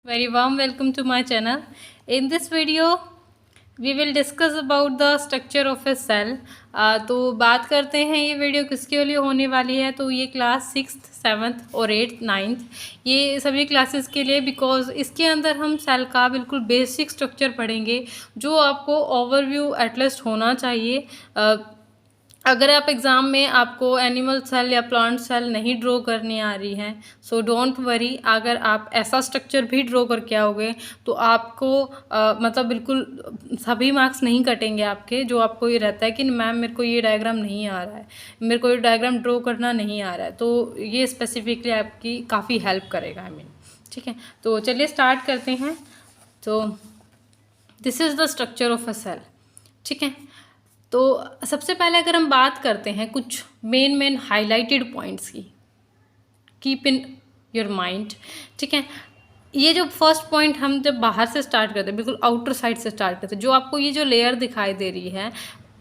Very warm welcome to my channel. In this video, we will discuss about the structure of a cell. तो बात करते हैं ये video किसके लिए होने वाली है। तो ये क्लास 6th 7th और 8th 9th ये सभी क्लासेस के लिए, बिकॉज इसके अंदर हम सेल का बिल्कुल बेसिक स्ट्रक्चर पढ़ेंगे जो आपको ओवरव्यू एटलीस्ट होना चाहिए। अगर आप एग्ज़ाम में आपको एनिमल सेल या प्लांट सेल नहीं ड्रॉ करनी आ रही है, सो डोंट वरी। अगर आप ऐसा स्ट्रक्चर भी ड्रॉ करके आओगे तो आपको मतलब बिल्कुल सभी मार्क्स नहीं कटेंगे आपके। जो आपको ये रहता है कि मैम मेरे को ये डायग्राम नहीं आ रहा है, मेरे को ये डायग्राम ड्रॉ करना नहीं आ रहा है, तो ये स्पेसिफिकली आपकी काफ़ी हेल्प करेगा। ठीक है, तो चलिए स्टार्ट करते हैं। तो this is the structure of a cell. ठीक है, तो सबसे पहले अगर हम बात करते हैं कुछ मेन हाइलाइटेड पॉइंट्स की, कीप इन योर माइंड। ठीक है, ये जो फर्स्ट पॉइंट हम जब बाहर से स्टार्ट करते हैं, बिल्कुल आउटर साइड से स्टार्ट करते हैं, जो आपको ये जो लेयर दिखाई दे रही है,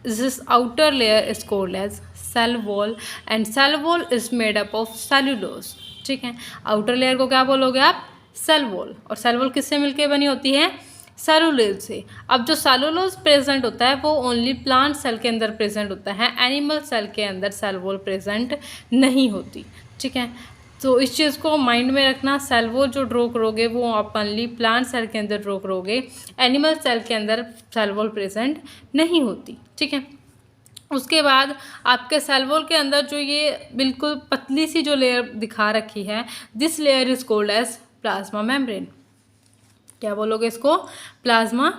this outer layer is called as cell wall and cell wall is made up of cellulose. ठीक है, आउटर लेयर को क्या बोलोगे आप? Cell wall. और सेल वॉल किससे मिलकर बनी होती है? सेलुलोज से। अब जो सेलुलोज प्रेजेंट होता है वो ओनली प्लांट सेल के अंदर प्रेजेंट होता है, एनिमल सेल के अंदर सेल वॉल प्रेजेंट नहीं होती। ठीक है, तो इस चीज़ को माइंड में रखना। सेल वॉल जो ड्रॉ करोगे वो आप ओनली प्लांट सेल के अंदर ड्रॉ करोगे, एनिमल सेल के अंदर सेल वॉल प्रेजेंट नहीं होती। ठीक है, उसके बाद आपके सेल वॉल के अंदर जो ये बिल्कुल पतली सी जो लेयर दिखा रखी है, this layer is called as plasma membrane. क्या बोलोगे इसको? Plasma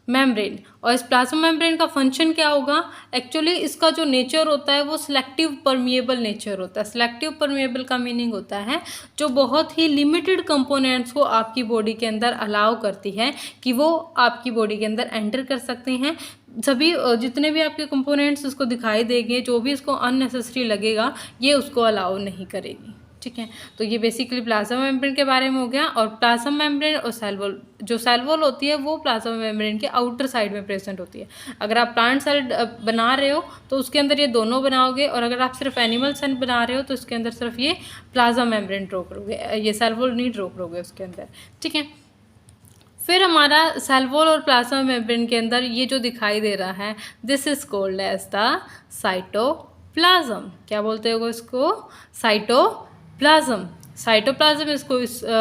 membrane. और इस प्लाज्मा मेम्ब्रेन का फंक्शन क्या होगा? एक्चुअली इसका जो नेचर होता है वो सिलेक्टिव परमिएबल नेचर होता है। सिलेक्टिव परमिएबल का मीनिंग होता है जो बहुत ही लिमिटेड कंपोनेंट्स को आपकी बॉडी के अंदर अलाउ करती है कि वो आपकी बॉडी के अंदर एंटर कर सकते हैं। सभी जितने भी आपके कंपोनेंट्स उसको दिखाई देंगे, जो भी इसको अननेसेसरी लगेगा ये उसको अलाउ नहीं करेगी। ठीक है, तो ये बेसिकली प्लाज्मा मेम्ब्रेन के बारे में हो गया। और प्लाज्मा मेम्ब्रेन और सेल वॉल, जो सेल वॉल होती है वो प्लाज्मा मेम्ब्रेन के आउटर साइड में प्रेजेंट होती है। अगर आप प्लांट सेल बना रहे हो तो उसके अंदर ये दोनों बनाओगे, और अगर आप सिर्फ एनिमल सेल बना रहे हो तो उसके अंदर सिर्फ ये प्लाज्मा मेम्ब्रेन ड्रॉ करोगे, ये सेल वॉल नहीं ड्रॉ करोगे उसके अंदर। ठीक है, फिर हमारा सेल वॉल और प्लाज्मा मेम्ब्रेन के अंदर ये जो दिखाई दे रहा है, this is called as the cytoplasm. क्या बोलते हो इसको? साइटोप्लाज्म। साइटोप्लाज्म इसको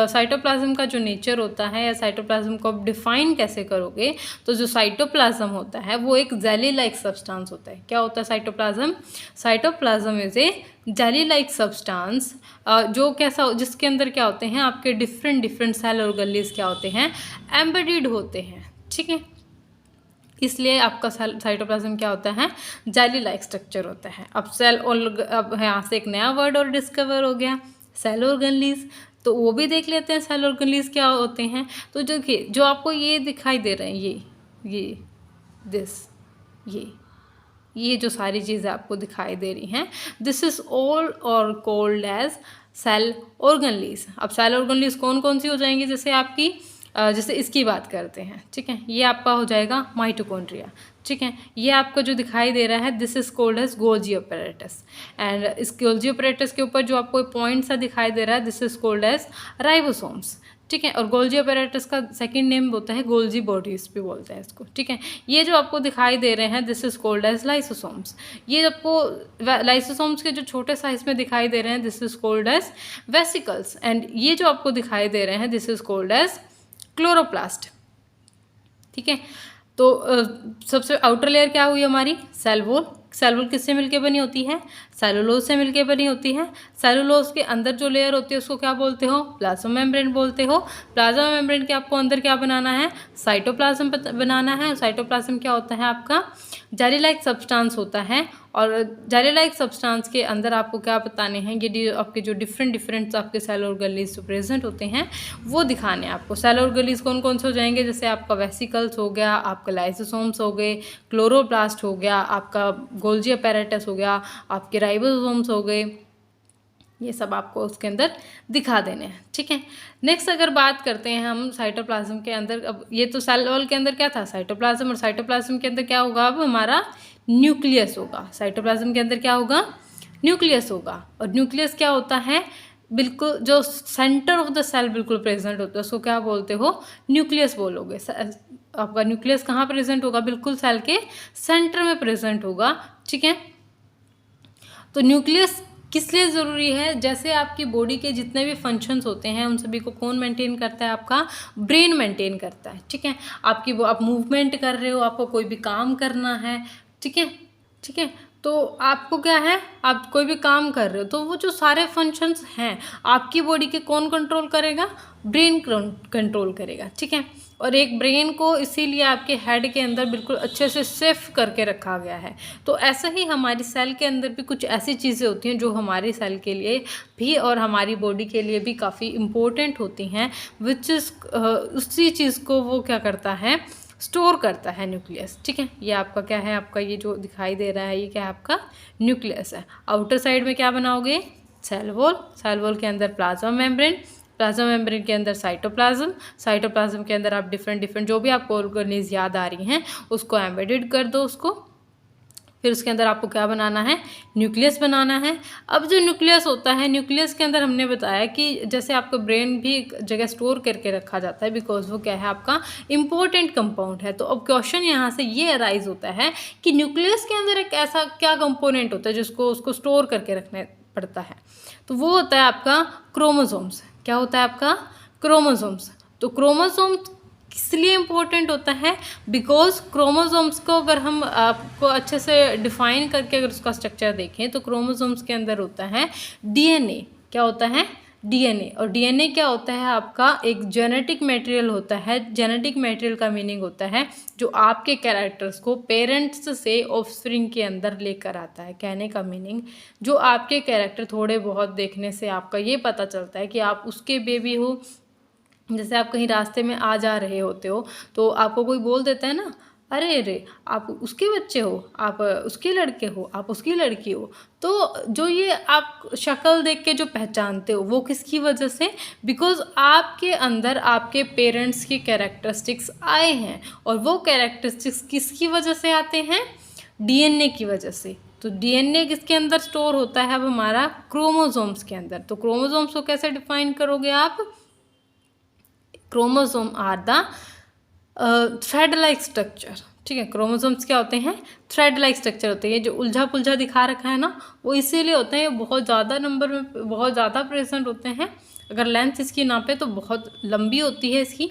साइटोप्लाज्म का जो नेचर होता है या साइटोप्लाज्म को आप डिफाइन कैसे करोगे? तो जो साइटोप्लाज्म होता है वो एक जेली लाइक सब्सटेंस होता है। क्या होता है cytoplasm? Cytoplasm is a jelly like substance, जो कैसा, जिसके अंदर क्या होते हैं आपके डिफरेंट सेल ऑर्गेनल्स क्या होते हैं? एम्बेडेड होते हैं। ठीक है, इसलिए आपका साइटोप्लाज्म क्या होता है? जेली लाइक स्ट्रक्चर होता है। अब यहाँ से एक नया वर्ड और डिस्कवर हो गया, सेल ऑर्गेनल्स। तो वो भी देख लेते हैं सेल ऑर्गेनल्स क्या होते हैं। तो जो आपको ये दिखाई दे रहे हैं, ये जो सारी चीज़ें आपको दिखाई दे रही हैं, दिस इज ऑल और कॉल्ड एज सेल ऑर्गेनल्स। अब सेल ऑर्गेनल्स कौन कौन सी हो जाएंगी? जैसे इसकी बात करते हैं। ठीक है, ये आपका हो जाएगा माइटोकॉन्ड्रिया। ठीक है, ये आपको जो दिखाई दे रहा है, this is called as Golgi apparatus. And इस गोल्जी अपैरेटस के ऊपर जो आपको पॉइंट सा दिखाई दे रहा है, this is called as ribosomes. ठीक है, और गोल्जी अपैरेटस का सेकंड नेम होता है गोल्जी बॉडीज भी बोलते हैं इसको। ठीक है, ये जो आपको दिखाई दे रहे हैं, this is called as lysosomes. ये आपको लाइसोसोम्स के जो छोटे साइज में दिखाई दे रहे हैं, this is called as vesicles. And ये जो आपको दिखाई दे रहे हैं, this is called as chloroplast. ठीक है, तो सबसे आउटर लेयर क्या हुई हमारी? Cell wall. सेल वॉल किससे मिलके बनी होती है? सेलुलोज से मिलके बनी होती है। सेलुलोज के अंदर जो लेयर होती है उसको क्या बोलते हो? प्लाज्मा मेम्ब्रेन बोलते हो। प्लाज्मा मेम्ब्रेन के आपको अंदर क्या बनाना है? साइटोप्लाज्म बनाना है। साइटोप्लाज्म क्या होता है आपका? जेली लाइक सब्सटेंस होता है। और जेली लाइक सब्सटेंस के अंदर आपको क्या बताने हैं? ये आपके जो डिफरेंट आपके सेल ऑर्गेनल्स जो प्रेजेंट होते हैं वो दिखाने हैं आपको। सेल ऑर्गेनल्स कौन कौन से हो जाएंगे? जैसे आपका वेसिकल्स हो गया, आपका लाइसोसोम्स हो गए, क्लोरोप्लास्ट हो गया, आपका गोल्जी अपैरेटस हो गया, आपके राइबोसोम्स हो गए, ये सब आपको उसके अंदर दिखा देने हैं। ठीक है, नेक्स्ट अगर बात करते हैं हम साइटोप्लाज्म के अंदर। अब ये तो सेल वॉल के अंदर क्या था? साइटोप्लाज्म। और साइटोप्लाज्म के अंदर क्या होगा? अब हमारा न्यूक्लियस होगा। साइटोप्लाज्म के अंदर क्या होगा? न्यूक्लियस होगा। और न्यूक्लियस क्या होता है? बिल्कुल जो सेंटर ऑफ द सेल बिल्कुल प्रेजेंट होता है उसको क्या बोलते हो, न्यूक्लियस बोलोगे। आपका न्यूक्लियस कहाँ प्रेजेंट होगा, बिल्कुल सेल के सेंटर में प्रेजेंट होगा, ठीक है। तो न्यूक्लियस किस लिए ज़रूरी है, जैसे आपकी बॉडी के जितने भी फंक्शंस होते हैं उन सभी को कौन मेंटेन करता है, आपका ब्रेन मेंटेन करता है, ठीक है। आप मूवमेंट कर रहे हो, आपको कोई भी काम करना है, ठीक है, ठीक है, तो आपको क्या है, आप कोई भी काम कर रहे हो तो वो जो सारे फंक्शंस हैं आपकी बॉडी के कौन कंट्रोल करेगा, ब्रेन कंट्रोल करेगा, ठीक है। और एक ब्रेन को इसीलिए आपके हेड के अंदर बिल्कुल अच्छे से सेफ करके रखा गया है। तो ऐसा ही हमारी सेल के अंदर भी कुछ ऐसी चीज़ें होती हैं जो हमारी सेल के लिए भी और हमारी बॉडी के लिए भी काफ़ी इम्पोर्टेंट होती हैं, विच इज़ उसी चीज़ को वो क्या करता है, स्टोर करता है न्यूक्लियस, ठीक है। ये आपका क्या है, आपका ये जो दिखाई दे रहा है ये क्या है, आपका न्यूक्लियस है। आउटर साइड में क्या बनाओगे, सेल वॉल, सेल वॉल के अंदर प्लाज्मा मेम्ब्रेन, प्लाज्मा मेम्ब्रेन के अंदर साइटोप्लाज्म, साइटोप्लाज्म के अंदर आप डिफरेंट जो भी आपको ऑर्गेनीज याद आ रही हैं उसको एम्बेडेड कर दो उसको। फिर उसके अंदर आपको क्या बनाना है, न्यूक्लियस बनाना है। अब जो न्यूक्लियस होता है, न्यूक्लियस के अंदर हमने बताया कि जैसे आपका ब्रेन भी एक जगह स्टोर करके रखा जाता है, बिकॉज वो क्या है, आपका इंपॉर्टेंट कंपाउंड है। तो अब क्वेश्चन यहाँ से ये अराइज होता है कि न्यूक्लियस के अंदर एक ऐसा क्या कंपोनेंट होता है जिसको उसको स्टोर करके रखना पड़ता है, तो वो होता है आपका क्रोमोसोम्स। क्या होता है आपका, क्रोमोसोम्स। तो क्रोमोसोम्स किस लिए इम्पोर्टेंट होता है, बिकॉज क्रोमोसोम्स को अगर हम आपको अच्छे से डिफाइन करके अगर उसका स्ट्रक्चर देखें तो क्रोमोसोम्स के अंदर होता है डीएनए। क्या होता है, डीएनए। और डीएनए क्या होता है, आपका एक जेनेटिक मटेरियल होता है। जेनेटिक मटेरियल का मीनिंग होता है जो आपके कैरेक्टर्स को पेरेंट्स से ऑफस्प्रिंग के अंदर लेकर आता है। कहने का मीनिंग, जो आपके कैरेक्टर थोड़े बहुत देखने से आपका ये पता चलता है कि आप उसके बेबी हो। जैसे आप कहीं रास्ते में आ जा रहे होते हो तो आपको कोई बोल देता है ना, अरे अरे आप उसके बच्चे हो, आप उसके लड़के हो, आप उसकी लड़की हो। तो जो ये आप शक्ल देख के जो पहचानते हो वो किसकी वजह से, बिकॉज आपके अंदर आपके पेरेंट्स की कैरेक्टरिस्टिक्स आए हैं। और वो कैरेक्टरिस्टिक्स किसकी वजह से आते हैं, डीएनए की वजह से। तो डीएनए किसके अंदर स्टोर होता है, अब हमारा क्रोमोसोम्स के अंदर। तो क्रोमोसोम्स को कैसे डिफाइन करोगे आप, chromosome are the thread like structure, ठीक है। क्रोमोसोम्स क्या होते हैं, थ्रेड लाइक स्ट्रक्चर होते हैं। ये जो उलझा पुलझा दिखा रखा है ना, वो इसीलिए होते हैं, बहुत ज़्यादा नंबर में बहुत ज़्यादा प्रेजेंट होते हैं। अगर लेंथ इसकी नापे तो बहुत लंबी होती है इसकी,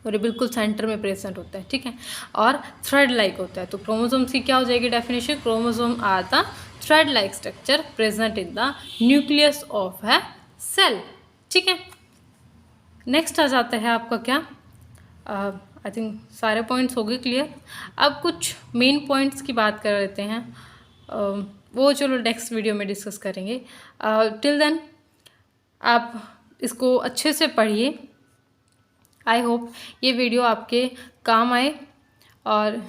और ये बिल्कुल सेंटर में प्रेजेंट होता है, ठीक है। और थ्रेड लाइक होता है। तो क्रोमोसोम्स की क्या हो जाएगी definition, chromosome are the thread like structure present in the nucleus of a cell, ठीक है। नेक्स्ट आ जाता है आपका क्या, आई थिंक सारे पॉइंट्स हो गए क्लियर। अब कुछ मेन पॉइंट्स की बात कर लेते हैं, वो चलो नेक्स्ट वीडियो में डिस्कस करेंगे। टिल देन आप इसको अच्छे से पढ़िए। आई होप ये वीडियो आपके काम आए, और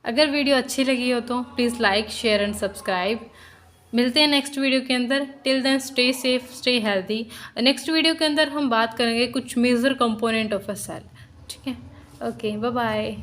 अगर वीडियो अच्छी लगी हो तो please like, share and subscribe. मिलते हैं नेक्स्ट वीडियो के अंदर। Till then stay safe, stay healthy. Next video के अंदर हम बात करेंगे कुछ major component of a cell, ठीक है। Okay, bye bye.